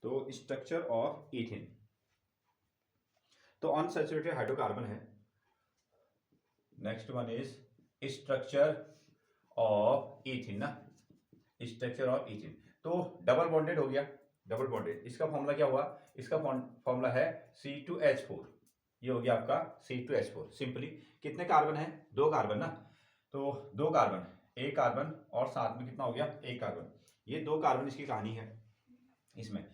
तो structure of ethane, तो unsaturated hydrocarbon है। Next one is structure of ethane ना, स्ट्रक्चर ऑफ इथेन। तो डबल बॉन्डेड हो गया, डबल बॉन्डेड, इसका फॉर्मूला क्या हुआ, इसका फॉर्मूला है C2H4। ये हो गया आपका C2H4। सिंपली कितने कार्बन है, दो कार्बन ना, तो दो कार्बन, एक कार्बन और साथ में कितना हो गया, एक कार्बन। ये दो कार्बन इसकी कहानी है। इसमें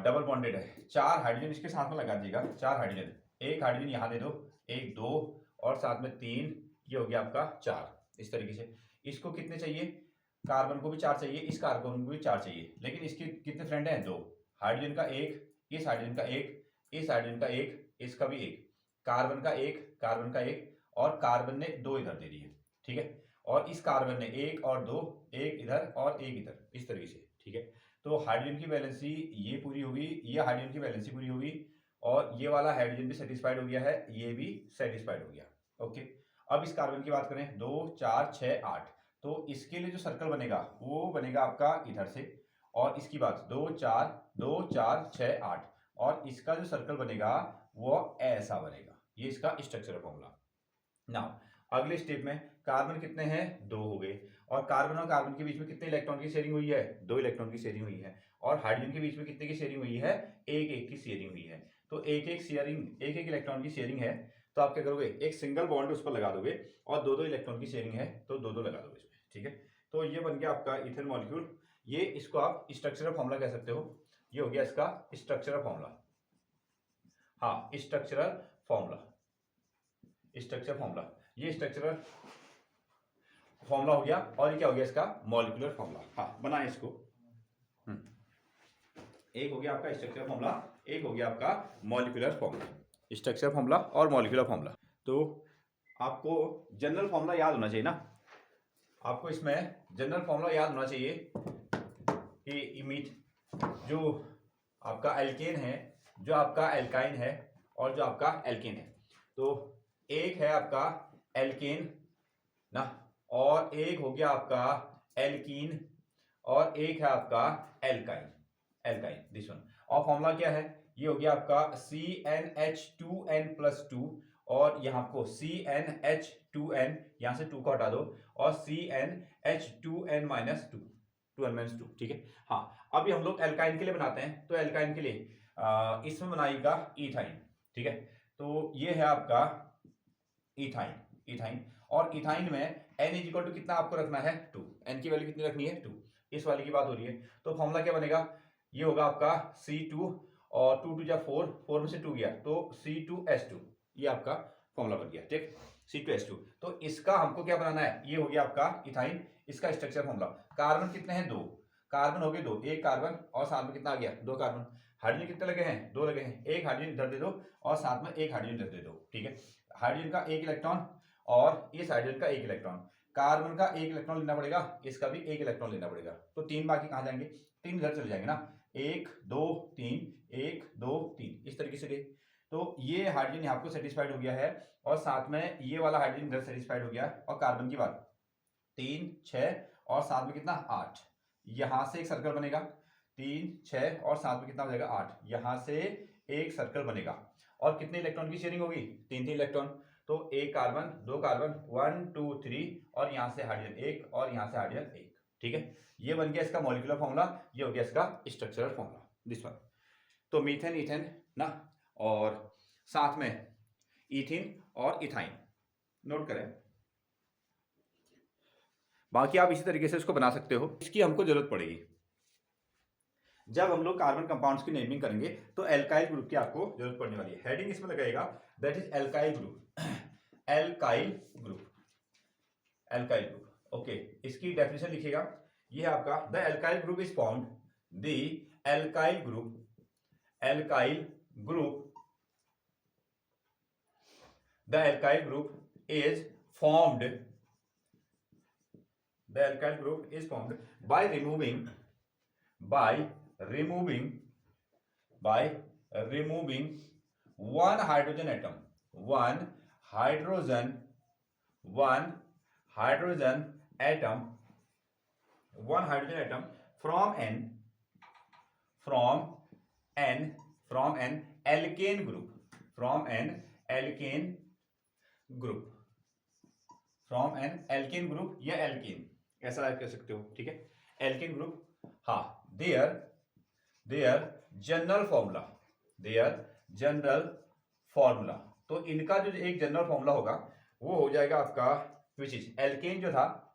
डबल बॉन्डेड है, चार हाइड्रोजन इसके साथ में लगा दीजिएगा, चार हाइड्रोजन, एक हाइड्रोजन यहाँ दे दो, एक दो और साथ में तीन, ये हो गया आपका चार। इस तरीके से इसको कितने चाहिए, कार्बन को भी चार चाहिए, इस कार्बन को भी चार चाहिए, लेकिन इसके कितने फ्रेंड हैं, दो। हाइड्रोजन का एक, इस हाइड्रोजन का एक, इस हाइड्रोजन का एक, इसका भी एक, कार्बन का एक, कार्बन का एक, और कार्बन ने दो इधर दे दिए, ठीक है। और इस कार्बन ने एक और दो, एक इधर और एक इधर, इस तरीके से, ठीक है। तो हाइड्रोजन की वैलेंसी ये पूरी होगी, ये हाइड्रोजन की वैलेंसी पूरी होगी, और ये वाला हाइड्रोजन भी सेटिस्फाइड हो गया है, ये भी सेटिस्फाइड हो गया। ओके, अब इस कार्बन की बात करें, 2 4 6 8, तो इसके लिए जो सर्कल बनेगा वो बनेगा आपका इधर से, और इसकी बात 2 4 6 8, और इसका जो सर्कल बनेगा वो ऐसा बनेगा। ये इसका स्ट्रक्चरल फॉर्मूला। नाउ अगले स्टेप में कार्बन कितने हैं, दो हो गए, और कार्बन के बीच में कितने इलेक्ट्रॉन की शेयरिंग हुई है, दो इलेक्ट्रॉन की शेयरिंग हुई है, और हाइड्रोजन के बीच में कितने की शेयरिंग हुई है, एक एक की शेयरिंग हुई है। तो एक एक शेयरिंग, एक एक इलेक्ट्रॉन की शेयरिंग है, तो आप क्या करोगे, एक सिंगल बॉन्ड उस पर लगा दोगे, और दो दो इलेक्ट्रॉन की शेयरिंग है तो दो दो लगा दोगे इसमें, ठीक है। तो ये बन गया आपका इथेन मॉलिक्यूल। ये इसको आप स्ट्रक्चरल फॉर्मूला कह सकते हो, ये हो गया इसका स्ट्रक्चरल फॉर्मूला। हाँ, स्ट्रक्चरल फॉर्मूला, स्ट्रक्चर फॉर्मूला, ये स्ट्रक्चरल फॉर्मूला हो गया, और ये क्या हो गया, इसका मॉलिक्यूलर फॉर्मूला। हाँ, बनाए इसको। एक हो गया आपका स्ट्रक्चर फॉर्मूला, एक हो गया आपका मॉलिक्यूलर फॉर्मूला। स्ट्रक्चर फॉर्मूला और मॉलिक्यूलर फॉर्मूला। तो आपको जनरल फॉर्मूला याद होना चाहिए ना, आपको इसमें जनरल फॉर्मूला याद होना चाहिए कि इमिट जो आपका एल्केन है, जो आपका एल्काइन है, और जो आपका एल्केन है। तो एक है आपका एल्केन ना, और एक हो गया आपका एल्कीन, और एक है आपका एल्काइन, एल्काइन दिस वन। और फॉर्मूला क्या है, ये हो गया आपका CnH2n+2, और यहाँ आपको CnH2n, यहाँ से 2 को हटा दो, और CnH2n-2, 2n-2, ठीक है। हाँ, अभी हम लोग एल्काइन के लिए बनाते हैं, तो एल्काइन के लिए इसमें बनाइएगा इथाइन, ठीक है। तो ये है आपका इथाइन, इथाइन, और इथाइन में n इज इक्वल टू कितना आपको रखना है, 2, n की वैल्यू कितनी रखनी है, 2, इस वाले की बात हो रही है। तो फॉर्मूला क्या बनेगा, ये होगा आपका C2, और 2 2 जा 4, 4 में से 2 गया तो C2H2, ये आपका फॉर्मूला बन गया, ठीक। C2H2, तो इसका हमको क्या बनाना है, ये हो गया आपका इथाइन, इसका स्ट्रक्चर फॉर्मूला। कार्बन कितने हैं, दो कार्बन हो गए, दो, एक कार्बन और साथ में कितना आ गया, दो कार्बन। हाइड्रोजन कितने लगे हैं, दो लगे हैं, एक हाइड्रोजन इधर दे दो और साथ में एक हाइड्रोजन इधर दे दो, ठीक है। हाइड्रोजन का एक इलेक्ट्रॉन और इस हाइड्रोजन का एक इलेक्ट्रॉन, कार्बन का एक इलेक्ट्रॉन लेना पड़ेगा, इसका भी एक इलेक्ट्रॉन लेना पड़ेगा, तो तीन बाकी कहाँ जाएंगे, तीन इधर चले जाएंगे ना, 1 2 3, 1 2 3, इस तरीके से गए। तो ये हाइड्रोजन यहाँ को सेटिस्फाइड हो गया है, और साथ में ये वाला हाइड्रोजन इधर सेटिस्फाइड हो गया, और कार्बन की बात 3 6 और साथ में कितना 8, यहां से एक सर्कल बनेगा, 3 6 और साथ में कितना हो जाएगा 8, यहां से एक सर्कल बनेगा, और कितने इलेक्ट्रॉन की शेयरिंग होगी, तीन तीन इलेक्ट्रॉन। तो एक कार्बन, दो कार्बन, 1 2 3, और यहां से हाइड्रोजन एक, और यहां से हाइड्रोजन एक, ठीक है। ये बन गया इसका मॉलिक्यूलर फॉर्मूला, ये हो गया इसका स्ट्रक्चरल फॉर्मूला, दिस वन। तो मीथेन इथेन ना, और साथ में इथिन और इथाइन नोट करें। बाकी आप इसी तरीके से इसको बना सकते हो। इसकी हमको जरूरत पड़ेगी जब हम लोग कार्बन कंपाउंड्स की नेमिंग करेंगे, तो एल्काइल ग्रुप की आपको जरूरत पड़ने वाली है। हेडिंग इसमें लगाएगा, that is alkyl group, alkyl group, alkyl group. Okay, इसकी डेफिनेशन लिखिएगा, ये है आपका the alkyl group is formed, the alkyl group, alkyl group, the alkyl group is formed, the alkyl group is formed by removing one hydrogen atom, one hydrogen atom from from an alkane group, from an alkane group, from an alkane group या alkane, ऐसा आप कह सकते हो, ठीक है, alkane group. हाँ, their general formula, their general formula, तो इनका जो एक जनरल फॉर्मूला होगा वो हो जाएगा आपका, विच इज एल्केन जो था,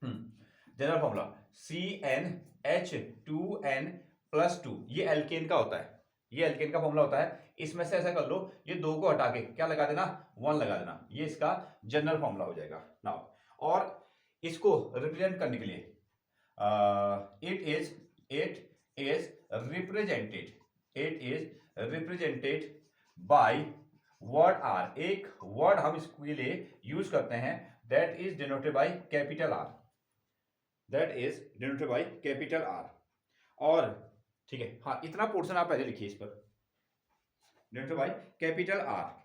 जनरल फॉर्मूला CnH2n+2, ये एल्केन का होता है, ये एल्केन का फॉर्मूला होता है। इसमें से ऐसा कर लो, ये 2 को हटा के क्या लगा देना, 1 लगा देना, ये इसका जनरल फॉर्मूला हो जाएगा नाउ। और इसको रिप्रेजेंट करने के लिए it is represented by word आर, एक वर्ड हम इसके लिए यूज करते हैं, that is denoted by capital R, that is denoted by capital R. और ठीक है, हाँ, इतना पोर्शन आप पहले लिखिए इस पर, डिनोटेड बाय कैपिटल आर।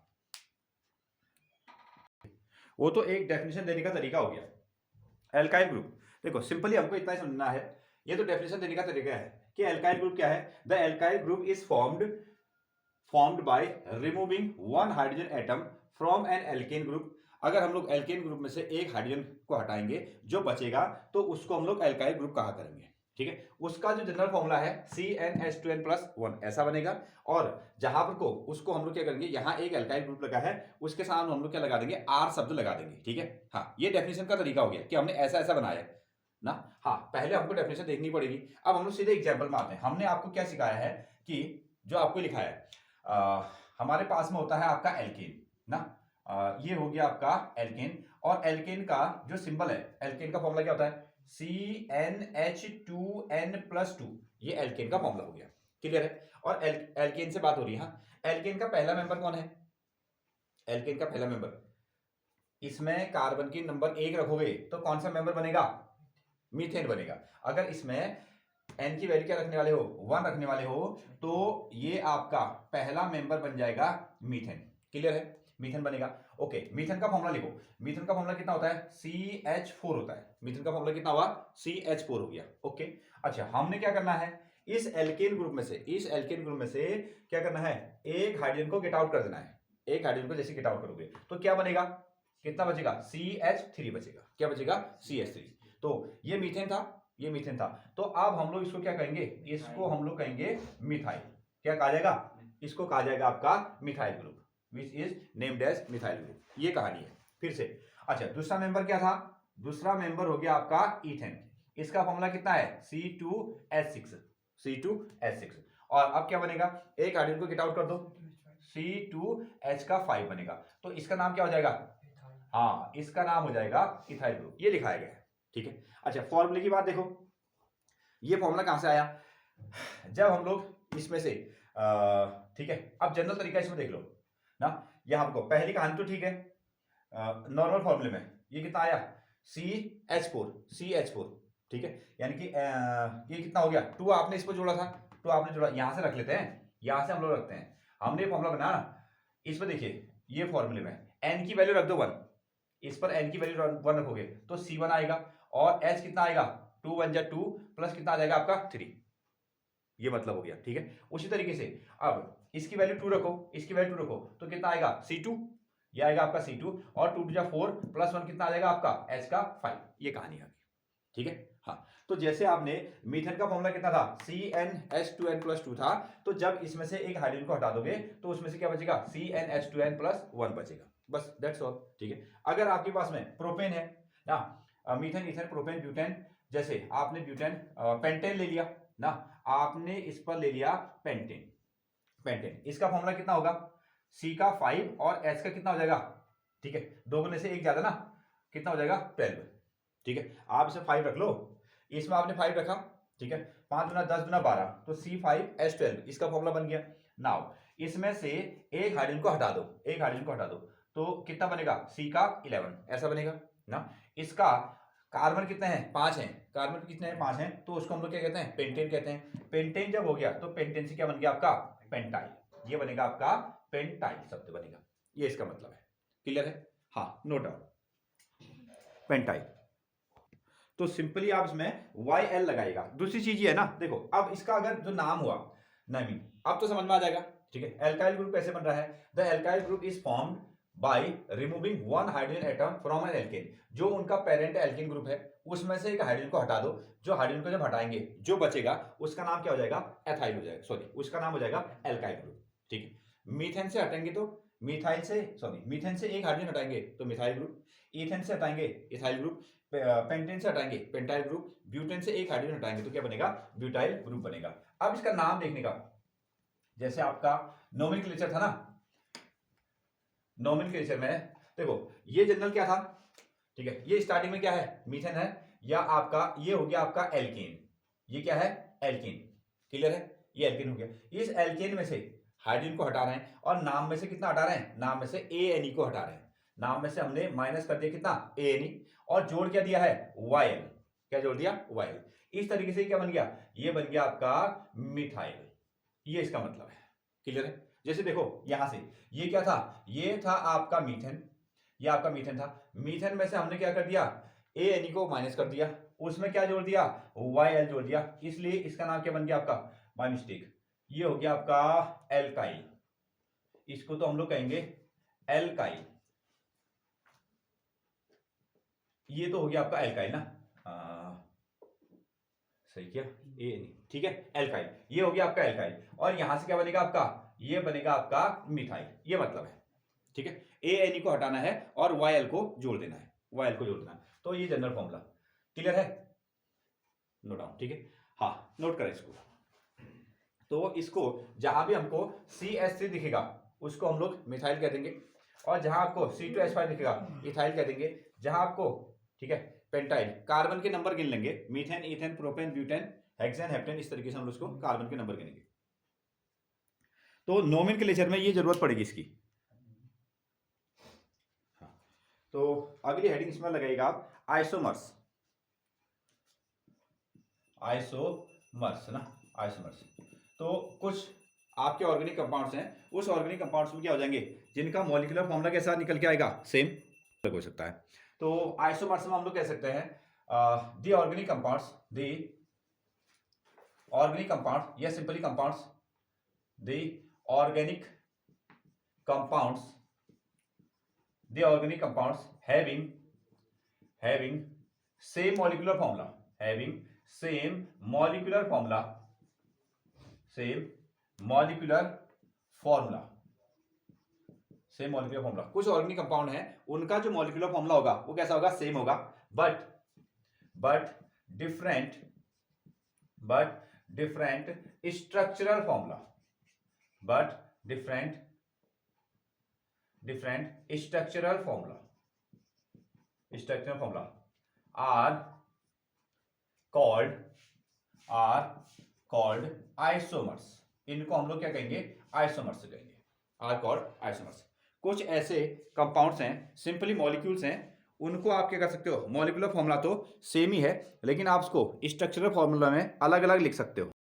वो तो एक डेफिनेशन देने का तरीका हो गया। एल्काइल ग्रुप, देखो सिंपली हमको इतना ही समझना है, ये तो डेफिनेशन देने का तरीका है कि एल्काइल ग्रुप क्या है। The alkyl group is formed by removing 1 hydrogen atom from an alkane group. अगर हम लोग एल्केन ग्रुप में से एक हाइड्रोजन को हटाएंगे, जो बचेगा तो उसको हम लोग एल्काइल ग्रुप कहा करेंगे, ठीक है। उसका जो जनरल फॉर्मूला है CnH2n+1 ऐसा बनेगा। और जहां पर को उसको हम लोग क्या करेंगे, यहाँ एक एल्काइल ग्रुप लगा है, उसके सामने हम लोग क्या लगा देंगे, आर शब्द लगा देंगे, ठीक है। हाँ, ये डेफिनेशन का तरीका हो गया कि हमने ऐसा ऐसा बनाया ना। हाँ, पहले हमको डेफिनेशन देखनी पड़ेगी। अब हम लोग सीधे एग्जाम्पल में आते हैं। हमने आपको क्या सिखाया है कि जो आपको लिखा है, हमारे पास में होता है आपका एल्केन ना, ये हो गया आपका एल्केन, और एल्केन का जो सिंबल है, एल्केन का फॉर्मूला क्या होता है, CnH2n+2, ये एल्केन का फॉर्मूला हो गया, क्लियर है। और एल्केन से बात हो रही है। हाँ, एल्केन का पहला मेंबर कौन है, एल्केन का पहला मेंबर, इसमें कार्बन की नंबर 1 रखोगे तो कौन सा मेंबर बनेगा, मीथेन बनेगा। अगर इसमें एन की वैल्यू क्या रखने वाले हो, 1 रखने वाले हो, तो ये आपका पहला मेंबर बन जाएगा मीथेन, क्लियर है, मीथेन बनेगा। ओके, मीथेन का फॉर्मूला लिखो। मीथेन का फॉर्मूला कितना होता है, CH4 होता है। मीथेन का फॉर्मूला कितना हुआ, CH4 हो गया। ओके, अच्छा, हमने क्या करना है, इस एल्केन ग्रुप में से क्या करना है, एक हाइड्रोजन को गेट आउट कर देना है। एक हाइड्रोजन को जैसे गेट आउट करोगे तो क्या बनेगा, कितना बचेगा, CH3 बचेगा। क्या बचेगा, CH3। तो ये मीथेन था, तो अब हम लोग इसको क्या कहेंगे, इसको हम लोग कहेंगे मिथाइल। क्या कहा जाएगा, इसको कहा जाएगा आपका methyl group, which is named as methyl group. ये कहानी है फिर से। अच्छा, दूसरा मेंबर क्या था, दूसरा मेंबर हो गया आपका ईथेन। इसका फॉर्मूला कितना है, C2H6। और अब क्या बनेगा, एक हाइड्रोजन को गेट आउट कर दो, C2H5 बनेगा, तो इसका नाम क्या हो जाएगा, हाँ, इसका नाम हो जाएगा इथाइल ग्रुप। ये लिखाया गया है, ठीक है। अच्छा, फॉर्मूले की बात देखो, ये फॉर्मूला कहां से आया, जब हम लोग इसमें से ठीक है, अब जनरल तरीका इसमें देख लो ना। यहां पर पहली कहानी तो ठीक है, नॉर्मल फॉर्मूले में ये कितना आया, CH4, ठीक है, यानी कि ये कितना हो गया, 2 आपने इस पर जोड़ा था, 2 आपने जोड़ा, यहां से रख लेते हैं, यहां से हम लोग रखते हैं। हमने फॉर्मूला बनाया, इस पर देखिए, ये फॉर्मूले में n की वैल्यू रख दो 1, इस पर n की वैल्यू 1 रखोगे तो C1 आएगा, और H कितना आएगा, 2 1 जा 2 प्लस कितना आ जाएगा आपका 3, ये मतलब हो गया, ठीक है। उसी तरीके से अब इसकी वैल्यू 2 रखो, इसकी वैल्यू 2 रखो, तो कितना आएगा, C2, ये आएगा आपका C2, और 2 2 जा 4 प्लस 1 कितना आ जाएगा आपका H का 5। ये कहानी आ गई, ठीक है। हाँ, तो जैसे आपने मीथेन का फॉर्मूला कितना था, CnH2n+2 था, तो जब इसमें से एक हाइड्रोजन को हटा दोगे तो उसमें से क्या बचेगा, CnH2n+1 बचेगा, बस दैट्स ऑल, ठीक है। अगर आपके पास में प्रोपेन है ना, मीथेन, इथेन, प्रोपेन, ब्यूटेन, जैसे आपने ब्यूटेन, पेंटेन ले लिया ना, आपने इस पर ले लिया पेंटेन, इसका फॉर्मूला कितना होगा, C का 5 और H का कितना हो जाएगा, ठीक है, 2 गुने से 1 ज्यादा ना, कितना हो जाएगा 12, ठीक है। आप इसे 5 रख लो, इसमें आपने 5 रखा, ठीक है, 5 गुना 10 गुना 12, तो C5H12 इसका फॉर्मूला बन गया। नाउ इसमें से एक हाइड्रोजन को हटा दो, तो कितना बनेगा, C का 11, ऐसा बनेगा ना। इसका कार्बन कितने हैं, 5 हैं, कार्बन कितने हैं, 5 हैं, तो उसको हम लोग क्या कहते हैं, पेंटेन कहते हैं। पेंटेन जब हो गया तो पेंटेन से क्या बन गया आपका, पेंटाइल, ये बनेगा आपका पेंटाइल शब्द बनेगा, ये इसका मतलब है, क्लियर है। हाँ, नो डाउट, पेंटाइल। तो सिंपली आप इसमें YL लगाएगा। दूसरी चीज ये है ना, देखो अब इसका अगर जो नाम हुआ नेमिंग, अब तो समझ में आ जाएगा, ठीक है। एल्काइल ग्रुप कैसे बन रहा है? The alkyl group is formed by removing one hydrogen atom from an alkane. जो उनका पेरेंट एल्केन ग्रुप है उसमें से एक हाइड्रोजन को हटा दो, जो हाइड्रोजन को जब हटाएंगे जो बचेगा उसका नाम क्या हो जाएगा? एथाइल हो जाएगा, सॉरी उसका नाम हो जाएगा एल्काइल ग्रुप, ठीक है। मीथेन से हटेंगे तो मीथाइल से, सॉरी मीथेन से एक हाइड्रोजन हटाएंगे तो मिथाइल ग्रुप, ईथेन से हटाएंगे इथाइल ग्रुप, पेंटेन से हटाएंगे पेंटाइल ग्रुप, ब्यूटेन से एक हाइड्रोजन हटाएंगे तो क्या बनेगा? ब्यूटाइल ग्रुप बनेगा। अब इसका नाम देखने का, जैसे आपका नोमेनक्लेचर था ना, नोमेनक्लेचर में देखो ये जनरल क्या था, ठीक है, ये स्टार्टिंग में क्या है? मीथेन है, या आपका ये हो गया आपका एल्केन, ये क्या है? एल्केन, क्लियर है, ये एल्केन हो गया। इस एल्केन में से हाइड्रोजन को हटा रहे हैं और नाम में से कितना हटा रहे हैं? नाम में से ANE को हटा रहे हैं। नाम में से हमने माइनस कर दिया कितना? ANE, और जोड़ क्या दिया है? YL। क्या जोड़ दिया? YL। इस तरीके से क्या बन गया? ये बन गया आपका मिथाइल, ये इसका मतलब है, क्लियर है। जैसे देखो यहां से ये क्या था? ये था आपका मीथेन, ये आपका मीथेन था। मीथेन में से हमने क्या कर दिया? ANE को माइनस कर दिया, उसमें क्या जोड़ दिया? YL जोड़ दिया, इसलिए इसका नाम क्या बन गया आपका? बाय मिस्टेक ये हो गया आपका एल्काइल, इसको तो हम लोग कहेंगे एल्काइल, ये तो हो गया आपका एल्काइल ना, सही किया, ANE, ठीक है, एल्काइल, ये हो गया आपका एल्काइल। और यहां से क्या बनेगा आपका? ये बनेगा आपका मिथाइल, ये मतलब है, ठीक है। ANE को हटाना है और YL को जोड़ देना है, YL को जोड़ देना है, तो ये जनरल फॉर्मूला क्लियर है, नोट डाउन, ठीक है। हाँ नोट करें इसको। तो इसको जहां भी हमको CH3 दिखेगा उसको हम लोग मिथाइल कह देंगे, और जहां आपको C2H5 दिखेगा इथाइल कह देंगे। जहां आपको, ठीक है, पेंटाइल, कार्बन के नंबर गिन लेंगे, methane, ethane, propane, butane, hexane, heptane, इस तरीके से हम उसको कार्बन के नंबर गिनेंगे। तो नोमेनक्लेचर में ये जरूरत पड़ेगी इसकी। हाँ, तो अगली हेडिंग इसमें लगाएगा आप आइसोमर्स, आइसोमर्स ना, आइसोमर्स। तो कुछ आपके ऑर्गेनिक कंपाउंड्स हैं, उस ऑर्गेनिक कंपाउंड्स में क्या हो जाएंगे? जिनका मॉलिक्यूलर फॉर्मूला के साथ निकल के आएगा सेम हो सकता है। तो आइसोमर्स में हम लोग कह सकते हैं the organic compounds, the organic compounds, या simply compounds, the organic compounds, the organic compounds having same molecular formula, having same molecular formula, same molecular formula, same molecular formula. कुछ ऑर्गेनिक कंपाउंड है उनका जो मॉलिक्यूलर फॉर्मूला होगा वो कैसा होगा? Same होगा, but different structural formula, but different structural formula are called isomers। इनको हम लोग क्या कहेंगे? आइसोमर्स कहेंगे, are called isomers। कुछ ऐसे कंपाउंड्स हैं, सिंपली मॉलिक्यूल्स हैं, उनको आप क्या कर सकते हो? मॉलिक्यूलर फॉर्मूला तो सेम ही है, लेकिन आप उसको स्ट्रक्चरल फॉर्मूला में अलग अलग लिख सकते हो।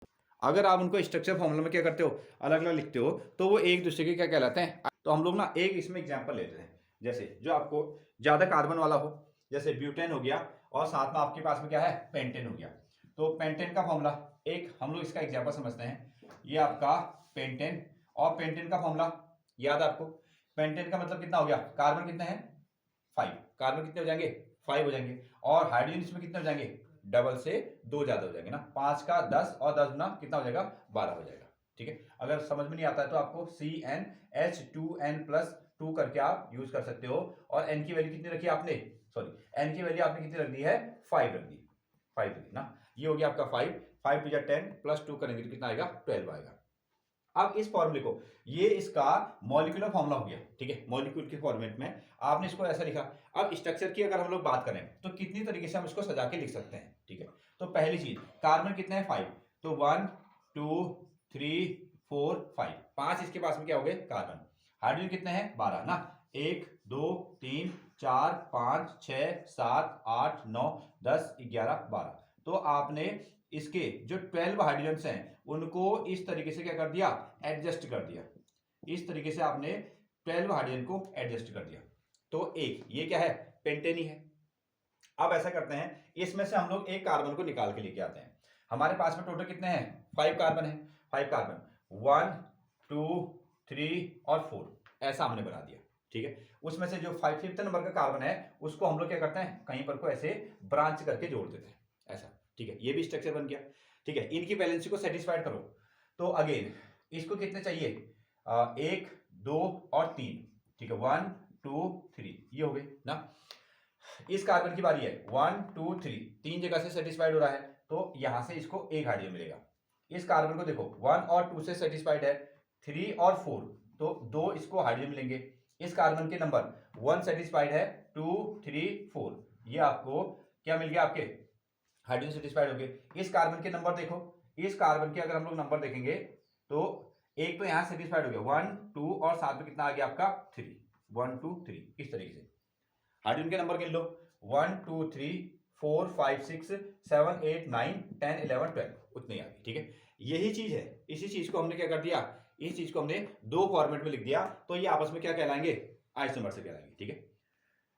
अगर आप उनको स्ट्रक्चर फॉर्मूला में क्या करते हो? अलग अलग लिखते हो, तो वो एक दूसरे के क्या कहलाते हैं? तो हम लोग ना एक इसमें एग्जाम्पल लेते हैं, जैसे जो आपको ज्यादा कार्बन वाला हो, जैसे ब्यूटेन हो गया, और साथ में आपके पास में क्या है? पेंटेन हो गया। तो पेंटेन का फॉर्मूला, एक हम लोग इसका एग्जांपल समझते हैं, ये आपका पेंटेन, और पेंटेन का फॉर्मूला याद है आपको? पेंटेन का मतलब कितना हो गया? कार्बन कितने हैं? 5, कार्बन कितने हो जाएंगे? 5 हो जाएंगे, और हाइड्रोजन इसमें कितने हो जाएंगे? डबल से 2 ज्यादा हो जाएंगे ना, 5 का 10 और 10 गुना कितना हो जाएगा? 12 हो जाएगा, ठीक है। अगर समझ में नहीं आता है तो आपको CnH2n+2 करके आप यूज कर सकते हो, और n की वैल्यू कितनी रखी है आपने? सॉरी, n की वैल्यू आपने कितनी रख दी है? 5 रख दी, 5 रख दी ना। ये हो गया आपका 5, 5 टू 10 प्लस 2 करेंगे तो कितना आएगा? 12 आएगा। अब इस फॉर्मूले को, ये इसका मॉलिक्यूलर फॉर्मूला हो गया, ठीक है, मॉलिक्यूल के फॉर्मेट में आपने इसको ऐसा लिखा। अब स्ट्रक्चर की अगर हम लोग बात करें तो कितनी तरीके से हम इसको सजा के लिख सकते हैं, ठीक है। तो पहली चीज, कार्बन कितने हैं? 5, तो 1 2 3 4 5, 5 इसके पास में क्या हो गए? कार्बन। हाइड्रोजन कितने हैं? 12 ना, 1 2 3 4 5 6 7 8 9 10 11 12। तो आपने इसके जो 12 हाइड्रोजन हैं उनको इस तरीके से क्या कर दिया? एडजस्ट कर दिया। इस तरीके से आपने 12 हाइड्रोजन को एडजस्ट कर दिया। तो एक ये क्या है? पेंटेन ही है। अब ऐसा करते हैं, इसमें से हम लोग एक कार्बन को निकाल के लेके आते हैं। हमारे पास में टोटल कितने हैं? 5 कार्बन है। 5 कार्बन 1 2 3 और 4 ऐसा हमने बना दिया, ठीक है। उसमें से जो 5th नंबर का कार्बन है उसको हम लोग क्या करते हैं, कहीं पर को ऐसे ब्रांच करके जोड़ देते हैं ऐसा, ठीक है। ये भी स्ट्रक्चर बन गया, ठीक है। इनकी वैलेंसी को सेटिस्फाइड करो तो अगेन इसको कितने चाहिए? 1 2 और 3, ठीक है। 1 2 3 ये हो गए ना। इस कार्बन की बारी है 1 2 3, तीन जगह से सेटिस्फाइड हो रहा है तो यहां से इसको एक हाइड्रोजन मिलेगा। इस कार्बन को देखो 1 और 2 से सेटिस्फाइड है, 3 और 4 तो 2 इसको हाइड्रोजन मिलेंगे। इस कार्बन के नंबर 1 सेटिस्फाइड है, 2 3 4 ये आपको क्या मिल गया? आपके हाइड्रोजन सेटिस्फाइड हो गए। इस कार्बन के नंबर देखो, इस कार्बन के अगर हम लोग नंबर देखेंगे तो एक तो यहां सेटिस्फाइड हो गया 1 2 और साथ में कितना आ गया आपका 3, 1 2 3 इस तरीके से। हाइड्रोजन के नंबर गिन लो 1 2 3 4 5 6 7 8 9 10 11 12 उतने आ गए, ठीक है। यही चीज है, इसी चीज को हमने क्या कर दिया, इस चीज को हमने दो फॉर्मेट में लिख दिया तो ये आपस में क्या कहलाएंगे? आइसोमर से कहलाएंगे, ठीक है।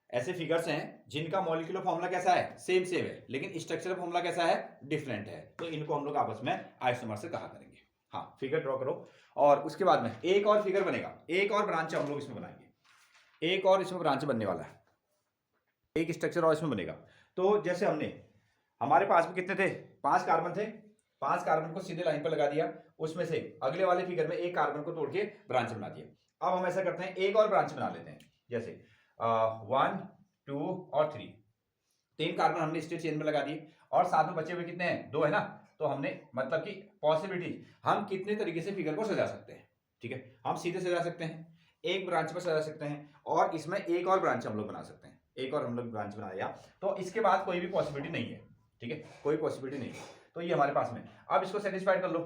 ऐसे फिगर्स हैं जिनका मॉलिक्यूलर फॉर्मूला कैसा है? सेम सेम है, लेकिन स्ट्रक्चरल फॉर्मूला कैसा है? डिफरेंट है, तो इनको हम लोग आपस में आइसोमर से कहा करेंगे। हाँ, फिगर ड्रॉ करो और उसके बाद में एक और फिगर बनेगा, एक और ब्रांच हम लोग इसमें बनाएंगे, एक और इसमें ब्रांच बनने वाला है, एक स्ट्रक्चर और इसमें बनेगा। तो जैसे हमने हमारे पास में कितने थे? 5 कार्बन थे, 5 कार्बन को सीधे लाइन पर लगा दिया, उसमें से अगले वाले फिगर में एक कार्बन को तोड़ के ब्रांच बना दिया। अब हम ऐसा करते हैं, एक और ब्रांच बना लेते हैं, जैसे 1 2 और 3, 3 कार्बन हमने स्टेट चेन में लगा दिए और साथ में बचे हुए कितने हैं? 2 है ना। तो हमने मतलब कि पॉसिबिलिटी हम कितने तरीके से फिगर को सजा सकते हैं, ठीक है। हम सीधे सजा सकते हैं, एक ब्रांच पर सजा सकते हैं और इसमें एक और ब्रांच हम लोग बना सकते हैं। एक और हम लोग ब्रांच बनाया तो इसके बाद कोई भी पॉसिबिलिटी नहीं है, ठीक है, कोई पॉसिबिलिटी नहीं है। तो ये हमारे पास में, अब इसको सेटिस्फाइड कर लो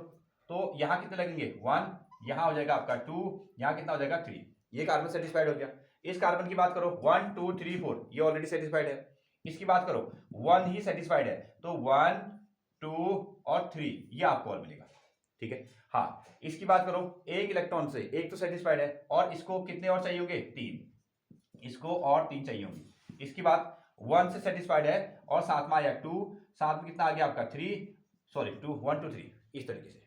तो यहाँ कितने लगेंगे? 1, यहाँ हो जाएगा आपका 2, यहाँ कितना हो जाएगा 3, ये कार्बन सेटिस्फाइड हो गया। इस कार्बन की बात करो 1 2 3 4 ये ऑलरेडी सेटिस्फाइड है। इसकी बात करो 1 ही सेटिस्फाइड है तो 1 2 और 3 ये आपको और मिलेगा, ठीक है। हाँ, इसकी बात करो एक इलेक्ट्रॉन से, एक तो सेटिस्फाइड है और इसको कितने और चाहिए होंगे? 3, इसको और 3 चाहिए होंगे। इसकी बात 1 से सेटिस्फाइड है और साथ में आया 2, साथ में कितना आ गया आपका 3, सॉरी 2 1 2 3 इस तरीके से,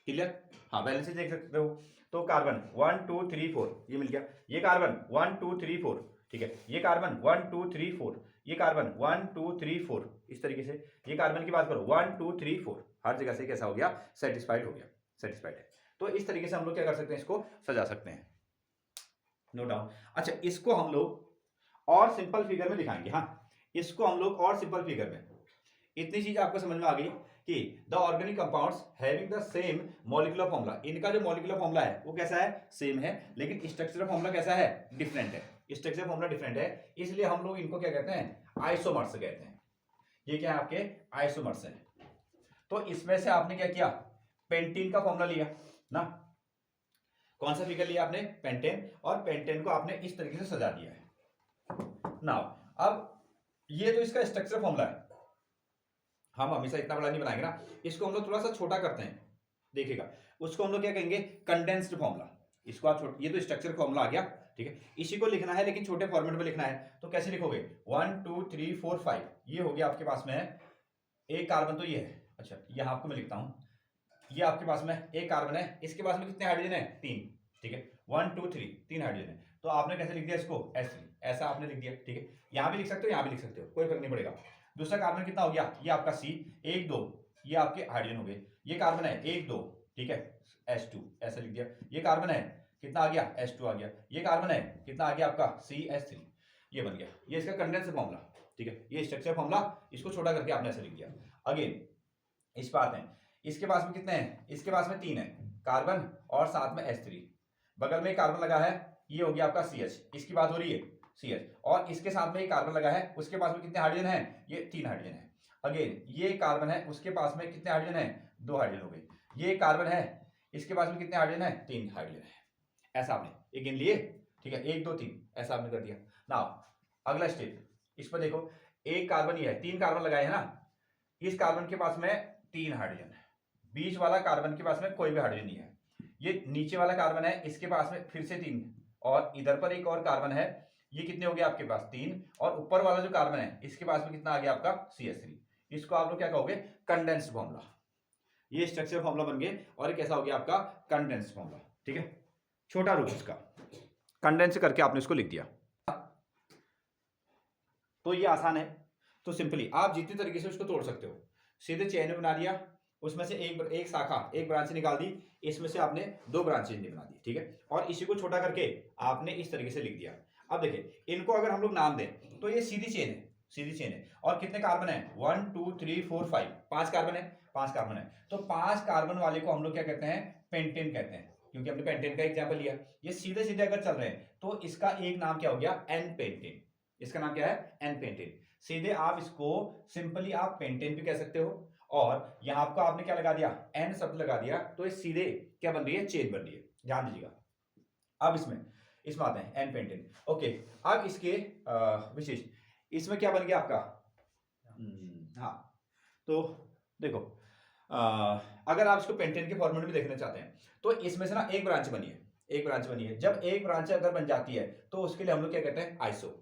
क्लियर। हाँ, बैलेंस देख सकते हो तो कार्बन 1 2 3 4 ये मिल गया, ये कार्बन 1 2 3 4, ठीक है, ये कार्बन 1 2 3 4, ये कार्बन 1 2 3 4 इस तरीके से। ये कार्बन की बात करो 1 2 3 4 हर जगह से कैसा हो गया? सेटिस्फाइड हो गया, सेटिस्फाइड है। तो इस तरीके से हम लोग क्या कर सकते हैं? इसको सजा सकते हैं, नो डाउट। अच्छा, इसको हम लोग और सिंपल फिगर में दिखाएंगे। हाँ, इसको हम लोग और सिंपल फिगर में, इतनी चीज आपको समझ में आ गई कि the organic compounds having the same molecular formula, इनका जो मॉलिक्यूलर फॉर्मूला है वो कैसा है? सेम है, लेकिन स्ट्रक्चरल फॉर्मूला कैसा है? डिफरेंट है। स्ट्रक्चरल फॉर्मूला डिफरेंट है, इसलिए हम लोग इनको क्या कहते हैं? आइसोमर्स कहते हैं। ये क्या है? आपके आइसोमर्स हैं। तो इसमें से आपने क्या किया? पेंटीन का फॉर्मूला लिया ना। कौन सा फिगर लिया आपने? पेंटेन, और पेंटेन को आपने इस तरीके से सजा दिया है। नाउ अब ये तो इसका स्ट्रक्चर फॉर्मूला है, हम हमेशा इतना बड़ा नहीं बनाएंगे ना, इसको हम लोग थोड़ा सा छोटा करते हैं, देखिएगा। उसको हम लोग क्या कहेंगे? Condensed formula. इसको आप ये तो स्ट्रक्चर फॉर्मूला आ गया, ठीक है। इसी को लिखना है लेकिन छोटे फॉर्मेट में लिखना है, तो कैसे लिखोगे? 1 2 3 4 5 ये हो गया आपके पास में एक कार्बन, तो ये है। अच्छा, यहां आपको मैं लिखता हूं, ये आपके पास में एक कार्बन है, इसके पास में कितने हाइड्रोजन है? 3, ठीक है। 1 2 3 3 हाइड्रोजन है, तो आपने कैसे लिख दिया इसको? S3 ऐसा आपने लिख दिया, ठीक है। यहां भी लिख सकते हो, यहां भी लिख सकते हो, कोई फर्क नहीं पड़ेगा। दूसरा कार्बन कितना हो गया? ये आपका C 1 2 ये आपके हाइड्रोजन हो गए। ये कार्बन है 1 2, ठीक है, H2 ऐसा लिख दिया। ये कार्बन है कितना आ गया? H2 आ गया। ये कार्बन है कितना आ गया आपका? CH3 ये बन गया। ये इसका कंडेंस फॉर्मूला, ठीक है। ये स्ट्रक्चर फॉर्मूला, इसको छोटा करके आपने ऐसे लिख दिया। अगेन इस पर आते हैं, इसके पास में कितने हैं? इसके पास में 3 है कार्बन और साथ में H3, बगल में एक कार्बन लगा है, ये हो गया आपका CH, इसकी बात हो रही है CH, और इसके साथ में एक कार्बन लगा है, उसके पास में कितने हाइड्रोजन है? ये 3 हाइड्रोजन है। अगेन ये कार्बन है, उसके पास में कितने हाइड्रोजन है? 2 हाइड्रोजन हो गए। ये कार्बन है, इसके पास में कितने हाइड्रोजन है? 3 हाइड्रोजन है। ऐसा आपने एक गिन लिए, ठीक है, 1 2 3 ऐसा आपने कर दिया। नाउ अगला स्टेप, इस पर देखो, एक कार्बन ये है, 3 कार्बन लगाए हैं ना, इस कार्बन के पास में 3 हाइड्रोजन है, बीच वाला कार्बन के पास में कोई भी हाइड्रोजन नहीं है। ये नीचे वाला कार्बन है, इसके पास में फिर से 3, और इधर पर एक और कार्बन है, ये कितने हो गए आपके पास 3, और ऊपर वाला जो कार्बन है इसके पास में कितना आ गया आपका CH3। इसको आप लोग क्या कहोगे, कंडेंस्ड फॉर्मूला। ये स्ट्रक्चर फॉर्मूला बन गए, और ये कैसा हो गया आपका कंडेंस्ड फॉर्मूला। ठीक है, छोटा रूप इसका कंडेंस करके आपने इसको लिख दिया, तो ये आसान है। तो सिंपली आप जितनी तरीके से उसको तोड़ सकते हो, सीधे चेन में बना दिया, उसमें से एक शाखा, एक ब्रांच निकाल दी, इसमें से आपने 2 ब्रांचेज बना दी। ठीक है, और इसी को छोटा करके आपने इस तरीके से लिख दिया। अब देखिए, इनको अगर हम लोग नाम दें तो ये सीधी चेन है, सीधी चेन है। और कितने कार्बन है, 1 2 3 4 5, 5 कार्बन है, 5 कार्बन है। तो 5 कार्बन वाले को हम लोग क्या कहते हैं, पेंटेन कहते हैं, क्योंकि हमने पेंटेन का एग्जाम्पल लिया। ये सीधे सीधे अगर चल रहे हैं तो इसका एक नाम क्या हो गया, एन पेंटेन। इसका नाम क्या है, एन पेंटेन। सीधे आप इसको सिंपली आप पेंटेन भी कह सकते हो, और यहां आपको आपने क्या लगा दिया, एन शब्द लगा दिया, तो ये सीधे क्या बन रही है, चेन बन रही है। ध्यान दीजिएगा। अब इसमें आते हैं एन पेंटेन। ओके, अब इसके विशेष इसमें क्या बन गया आपका, हाँ, तो देखो, अगर आप इसको पेंटेन के फॉर्मेट में देखना चाहते हैं तो इसमें से ना एक ब्रांच बनी है, एक ब्रांच बनी है। जब एक ब्रांच अगर बन जाती है तो उसके लिए हम लोग क्या कहते हैं, आइसो।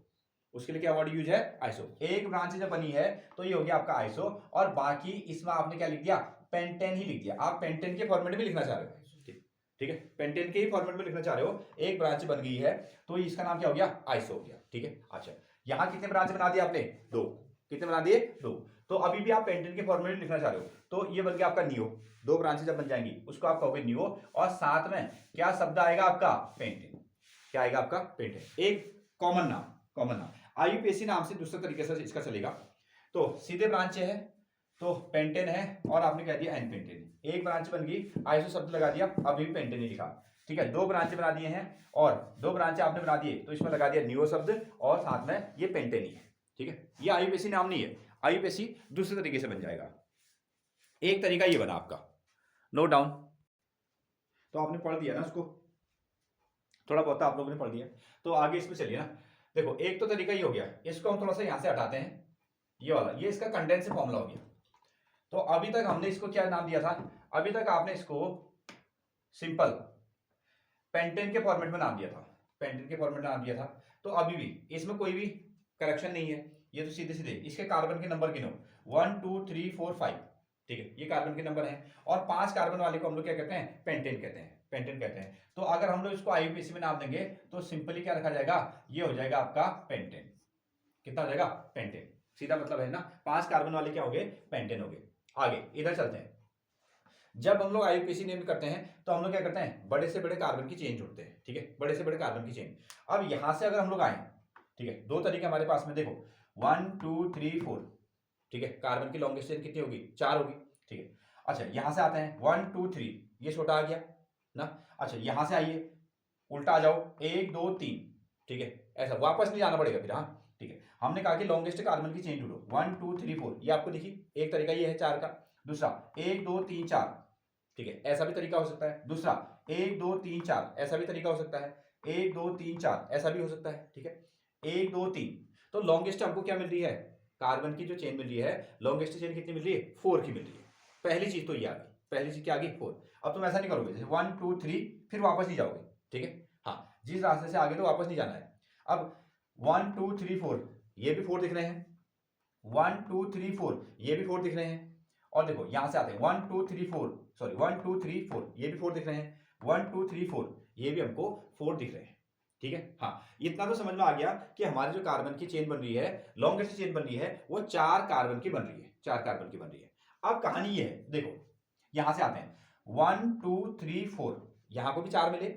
उसके लिए क्या वर्ड यूज है, आइसो। एक ब्रांच जब बनी है तो ये हो गया आपका आइसो, और बाकी इसमें आपने क्या लिख दिया, पेंटेन ही लिख दिया। आप पेंटेन के फॉर्मेट में लिखना चाह रहे हो, ठीक है, पेंटेन के ही फॉर्मेट में लिखना चाह रहे हो। एक ब्रांच बन गई है तो इसका नाम क्या हो गया, आइसो हो गया। ठीक है, अच्छा, यहां कितने ब्रांच बना दिए आपने, 2। कितने बना दिए, 2। तो अभी भी आप पेंटेन के फॉर्मेट में लिखना चाह रहे हो, तो ये बन गया आपका नियो। 2 ब्रांचेज जब बन जाएंगी उसको आप कहोगे नियो, और साथ में क्या शब्द आएगा आपका, पेंटेन। क्या आएगा आपका, पेंटेन। एक कॉमन नाम IUPAC नाम से दूसरे तरीके से इसका चलेगा। तो सीधे ब्रांच है तो पेंटेन है, और आपने कह दिया एन पेंटेन। एक ब्रांच बन गई, आइसो शब्द लगा दिया, अभी भी पेंटेन ही लिखा। ठीक है, 2 ब्रांच बना दिए हैं, और 2 ब्रांच आपने बना दिए तो इसमें लगा दिया नियो शब्द, और साथ में ये पेंटेन ही है। ठीक है, ये IUPAC नाम नहीं है, IUPAC दूसरे तरीके से बन जाएगा। एक तरीका ये बना आपका, नोट डाउन। तो आपने पढ़ दिया ना उसको, थोड़ा बहुत आप लोगों ने पढ़ दिया, तो आगे इसमें चलिए ना। देखो, एक तो तरीका ये हो गया, इसको हम थोड़ा सा यहां से हटाते हैं, ये वाला, ये इसका कंडेंस फॉर्मूला हो गया। तो अभी तक हमने इसको क्या नाम दिया था, अभी तक आपने इसको सिंपल पेंटेन के फॉर्मेट में नाम दिया था, पेंटेन के फॉर्मेट में नाम दिया था। तो अभी भी इसमें कोई भी करेक्शन नहीं है, ये तो सीधे सीधे इसके कार्बन के नंबर गिनो, 1 2 3 4 5। ठीक है, ये कार्बन के नंबर हैं, और 5 कार्बन वाले को हम लोग क्या कहते हैं, पेंटेन कहते हैं, पेंटेन कहते हैं। तो अगर हम लोग इसको IUPAC में नाम देंगे तो सिंपली क्या रखा जाएगा, ये हो जाएगा आपका पेंटेन। कितना हो जाएगा, पेंटेन। सीधा मतलब है ना, 5 कार्बन वाले क्या हो गए, पेंटेन हो गए। आगे इधर चलते हैं। जब हम लोग IUPAC नेम करते हैं तो हम लोग क्या करते हैं, बड़े से बड़े कार्बन की चेन जोड़ते हैं। ठीक है, बड़े से बड़े कार्बन की चेन। अब यहां से अगर हम लोग आए, ठीक है, 2 तरीके हमारे पास में, देखो 1 2 3 4। ठीक है, कार्बन की लॉन्गेस्ट चेन कितनी होगी, 4 होगी। ठीक है, अच्छा, यहां से आते हैं 1 2 3, ये छोटा आ गया ना। अच्छा, यहां से आइए, उल्टा आ जाओ, 1 2 3। ठीक है, ऐसा वापस नहीं जाना पड़ेगा फिर। हाँ, ठीक है, हमने कहा कि लॉन्गेस्ट कार्बन की चेन ढूंढो, 1 2 3 4। ये आपको दिखी, एक तरीका ये है 4 का। दूसरा 1 2 3 4। ठीक है, ऐसा भी तरीका हो सकता है। दूसरा 1 2 3 4, ऐसा भी तरीका हो सकता है। 1 2 3 4, ऐसा भी हो सकता है। ठीक है, 1 2 3। तो लॉन्गेस्ट हमको क्या मिल रही है, कार्बन की जो चेन मिल रही है, लॉन्गेस्ट चेन कितनी मिल रही है, 4 की मिल रही है। पहली चीज तो ये आ गई, पहली चीज क्या आ गई, 4। अब तुम ऐसा नहीं करोगे जैसे 1 2 3 फिर वापस नहीं जाओगे। ठीक है, हाँ, जिस रास्ते से आगे तो वापस नहीं जाना है। अब 1 2 3 4, ये भी 4 दिख रहे हैं। 1 2 3 4, ये भी 4 दिख रहे हैं। और देखो यहां से आते हैं 1 2 3 4, सॉरी 1 2 3 4, ये भी 4 दिख रहे हैं। 1 2 3 4, ये भी हमको 4 दिख रहे हैं। ठीक है, हाँ, इतना तो समझ में आ गया कि हमारी जो कार्बन की चेन बन रही है, लॉन्गेस्ट चेन बन रही है, वो 4 कार्बन की बन रही है, 4 कार्बन की बन रही है। अब कहानी ये है, देखो यहां से आते हैं 1 2 3 4, यहां को भी 4 मिले,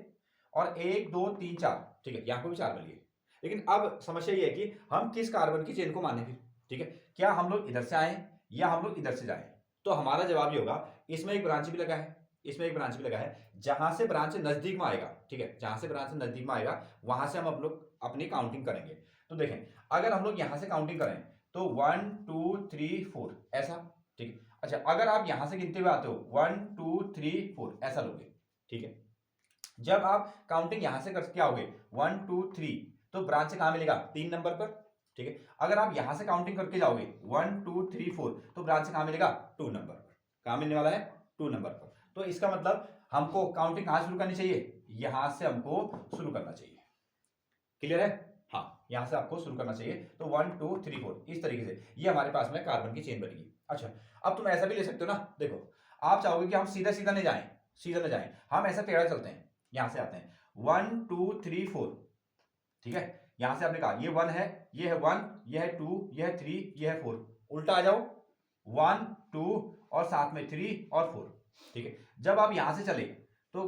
और 1 2 3 4। ठीक है, यहां को भी 4 मिल गए। लेकिन अब समस्या ये है कि हम किस कार्बन की चेन को माने फिर। ठीक है, क्या हम लोग इधर से आए या हम लोग इधर से जाए। तो हमारा जवाब ये होगा, इसमें एक ब्रांच भी लगा है, इसमें एक ब्रांच भी लगा है, जहां से ब्रांच नजदीक में आएगा। ठीक है, जहां से ब्रांच नजदीक में आएगा वहां से हम लोग अपनी काउंटिंग करेंगे। तो देखें, अगर हम लोग यहां से काउंटिंग करें तो 1 2 3 4 ऐसा। ठीक है, अच्छा, अगर आप यहां से गिनते हुए आते हो 1 2 3 4 ऐसा लोगे। ठीक है, जब आप काउंटिंग यहां से करके आओगे 1 2 3, तो ब्रांच कहां मिलेगा, 3 नंबर पर। ठीक है, अगर आप यहां से काउंटिंग करके जाओगे 1 2 3 4, तो ब्रांच कहां मिलेगा, 2 नंबर पर। कहां मिलने वाला है, 2 नंबर पर। तो इसका मतलब हमको काउंटिंग कहां शुरू करनी चाहिए, यहां से हमको शुरू करना चाहिए। क्लियर है, हाँ, यहाँ से आपको शुरू करना चाहिए। तो 1 2 3 4 इस तरीके से ये हमारे पास में कार्बन की चेन बनेगी। अच्छा, अब तुम ऐसा भी ले सकते हो ना, देखो आप चाहोगे कि हम सीधा सीधा नहीं जाएं, सीधा नहीं जाएं, हम ऐसा टेढ़ा चलते हैं, यहाँ से आते हैं 1 2 3 4, ठीक है। यहाँ से आपने कहा ये 1 है, ये है 1, ये है 2, ये है 3, ये है 4, उल्टा आ जाओ 1 2 और साथ में 3 और 4, ठीक है। जब आप यहाँ से चले तो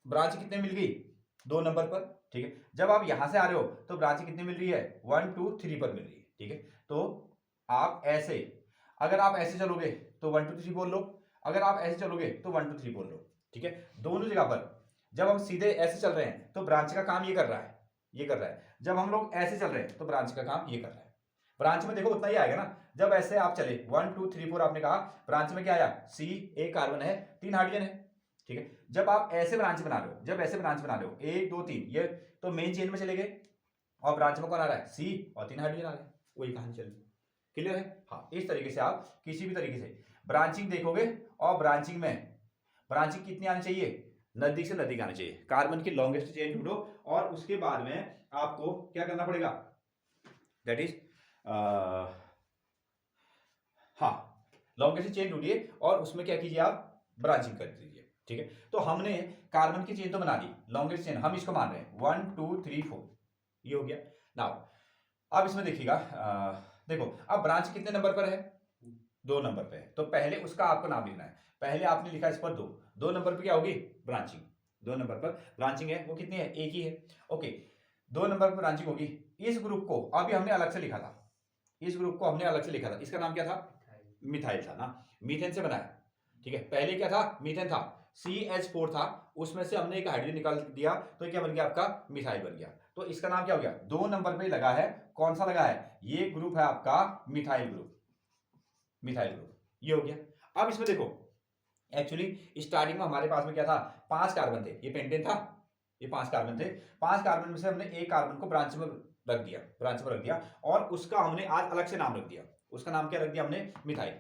ब्रांच कितने मिल गई, 2 नंबर पर, ठीक है। जब आप यहां से आ रहे हो तो ब्रांच कितनी मिल रही है, 1 2 3 पर मिल रही है, ठीक है। तो आप ऐसे, अगर आप ऐसे चलोगे तो 1 2 3 बोल लो, अगर आप ऐसे चलोगे तो 1 2 3 बोल लो, ठीक है। दोनों जगह पर जब हम सीधे ऐसे चल रहे हैं तो ब्रांच का काम ये कर रहा है, ये कर रहा है। जब हम लोग ऐसे चल रहे हैं तो ब्रांच का काम ये कर रहा है। ब्रांच में देखो उतना ही आएगा ना। जब ऐसे आप चले 1 2 3 4 आपने कहा, ब्रांच में क्या आया, सी, एक कार्बन है, 3 हाइड्रोजन है, ठीक है। जब आप ऐसे ब्रांच बना रहे हो, जब ऐसे ब्रांच बना रहे हो 1 2 3, ये तो मेन चेन में चले गए और ब्रांच में कौन आ रहा है, सी और 3 हाइड्रोजन आ रहे हैं, वही कहानी चल रही। क्लियर है? हाँ, इस तरीके से आप किसी भी तरीके से ब्रांचिंग देखोगे और ब्रांचिंग में ब्रांचिंग कितनी आनी चाहिए, नजदीक से नजदीक आनी चाहिए। कार्बन की लॉन्गेस्ट चेन ढूंढो और उसके बाद में आपको क्या करना पड़ेगा, दैट इज हाँ, लॉन्गेस्ट चेन ढूंढिए और उसमें क्या कीजिए, आप ब्रांचिंग कर दीजिए, ठीक है। तो हमने कार्बन की चेन तो बना दी, लॉन्गेस्ट चेन हम इसको मान रहे हैं 1 2 3 4, ये हो गया। नाउ अब इसमें देखिएगा, देखो अब ब्रांच कितने नंबर पर है, 2 नंबर पे है। तो पहले उसका आपको नाम लिखना है। पहले आपने लिखा इस पर 2 नंबर पे क्या होगी, ब्रांचिंग। 2 नंबर पर ब्रांचिंग है, वो कितनी है, एक ही है, ओके। 2 नंबर पर ब्रांचिंग होगी। इस ग्रुप को अभी हमने अलग से लिखा था, इस ग्रुप को हमने अलग से लिखा था, इसका नाम क्या था, मिथाइल था ना, मीथेन से बनाया, ठीक है। पहले क्या था, मीथेन था, CH4 था, उसमें से हमने एक हाइड्रोजन निकाल दिया तो क्या बन गया, आपका मिथाइल बन गया। तो इसका नाम क्या हो गया, 2 नंबर पे लगा है, कौन सा लगा है, ये ग्रुप है आपका मिथाइल ग्रुप, मिथाइल ग्रुप, ये हो गया। अब इसमें देखो एक्चुअली स्टार्टिंग में हमारे पास में क्या था, 5 कार्बन थे, ये पेंटेन था, ये 5 कार्बन थे। 5 कार्बन में से हमने एक कार्बन को ब्रांच में रख दिया, ब्रांच में रख दिया और उसका हमने आज अलग से नाम रख दिया। उसका नाम क्या रख दिया हमने, मिथाइल।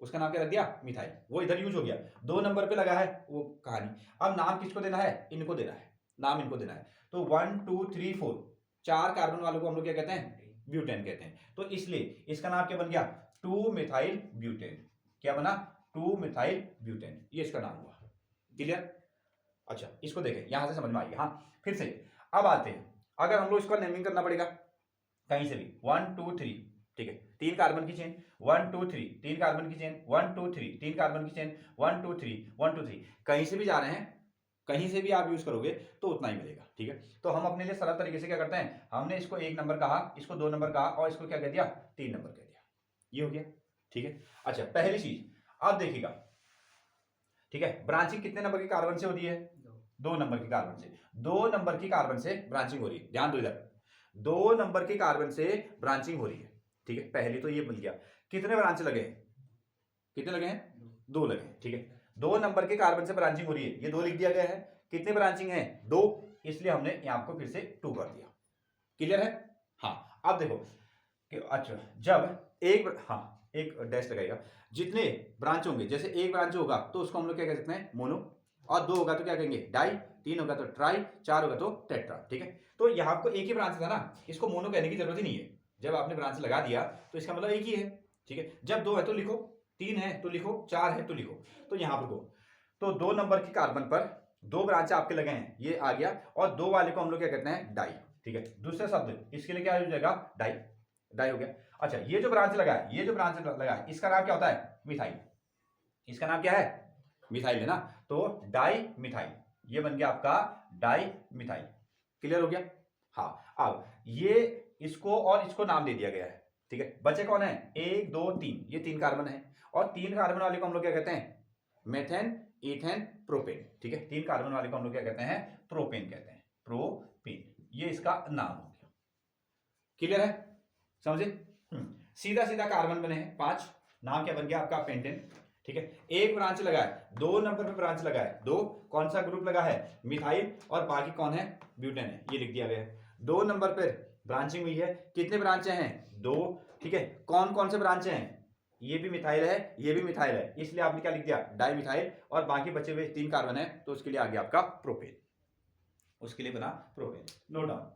उसका नाम क्या रख दिया, मिथाइल। वो इधर यूज हो गया, 2 नंबर पे लगा है वो कहानी। अब नाम किसको देना है, इनको देना है, नाम इनको देना है। तो 1 2 3 4 4 कार्बन वालों को हम लोग क्या कहते हैं, ब्यूटेन कहते हैं। तो इसलिए इसका नाम क्या बन गया, 2 मिथाइल ब्यूटेन। क्या बना, 2 मिथाइल ब्यूटेन, ये इसका नाम हुआ। क्लियर? अच्छा, इसको देखें, यहां से समझ में आई। हाँ, फिर से अब आते हैं, अगर हम लोग इसको नेमिंग करना पड़ेगा कहीं से भी, 1 2 3, ठीक है, 3 कार्बन की चेन, 1 2 3, 3 कार्बन की चेन, 1 2 3, 3 कार्बन की चेन, 1 2 3, 1 2 3, कहीं से भी जा रहे हैं, कहीं से भी आप यूज करोगे तो उतना ही मिलेगा, ठीक है। तो हम अपने लिए सरल तरीके से क्या करते हैं, हमने इसको 1 नंबर कहा, इसको 2 नंबर कहा और इसको क्या कह दिया, 3 नंबर कह दिया, ये हो गया, ठीक है। अच्छा, पहली चीज अब देखिएगा, ठीक है, ब्रांचिंग कितने नंबर के कार्बन से होती है, 2 नंबर के कार्बन से। 2 नंबर की कार्बन से ब्रांचिंग हो रही है, ध्यान दो इधर, 2 नंबर के कार्बन से ब्रांचिंग हो रही है, ठीक है। पहले तो ये मिल गया, कितने ब्रांच लगे हैं, कितने लगे हैं, 2 लगे हैं, ठीक है। 2 नंबर के कार्बन से ब्रांचिंग हो रही है, ये 2 लिख दिया गया है। कितने ब्रांचिंग है, 2, इसलिए हमने यहां को फिर से 2 कर दिया। क्लियर है? हाँ, अब देखो अच्छा, जब एक डैश लगाएगा, जितने ब्रांच होंगे, जैसे एक ब्रांच होगा तो उसको हम लोग क्या कह सकते हैं, मोनो, और 2 होगा तो क्या कहेंगे, डाई, 3 होगा तो ट्राई, 4 होगा तो टेट्रा, ठीक है। तो यहाँ आपको एक ही ब्रांच था ना, इसको मोनो कहने की जरूरत ही नहीं है। जब आपने ब्रांच लगा दिया तो इसका मतलब एक ही है, ठीक है। जब 2 है तो लिखो, 3 है तो लिखो, 4 है तो लिखो, तो यहाँ पर 2, तो 2 नंबर के कार्बन पर 2 ब्रांच आपके लगे हैं, ये आ गया, और 2 वाले को हम लोग क्या कहते हैं, डाई, ठीक है। दूसरे शब्द इसके लिए क्या हो जाएगा, डाई, डाई हो गया। अच्छा, ये जो ब्रांच लगा है, ये जो ब्रांच लगा है, इसका नाम क्या होता है, मिथाइल। इसका नाम क्या है, मिथाइल है ना, तो डाई मिथाइल, ये बन गया आपका डाई मिथाइल। क्लियर हो गया? हाँ, अब ये इसको और इसको नाम दे दिया गया है, ठीक है। बचे कौन है, 1 2 3, ये 3 कार्बन है, और 3 कार्बन वाले को हम लोग क्या कहते हैं, मेथेन, इथेन, प्रोपेन, ठीक है। 3 कार्बन वाले को हम लोग क्या कहते हैं, प्रोपेन कहते हैं, प्रोपेन, ये इसका नाम हो गया। क्लियर है, समझे? सीधा सीधा कार्बन बने हैं 5, नाम क्या बन गया आपका, पेंटेन, ठीक है। एक ब्रांच लगा है, 2 नंबर पे ब्रांच लगा है, 2, कौन सा ग्रुप लगा है, मिथाइल, और बाकी कौन है, ब्यूटेन है, ये लिख दिया गया है। 2 नंबर पर ब्रांचिंग हुई है, कितने ब्रांचें हैं, 2, ठीक है। कौन कौन से ब्रांचें हैं, ये भी मिथाइल है, ये भी मिथाइल है, इसलिए आपने क्या लिख दिया, डाई मिथाइल, और बाकी बचे हुए 3 कार्बन है, तो उसके लिए आ गया आपका प्रोपेन, उसके लिए बना प्रोपेन, नोट डाउन।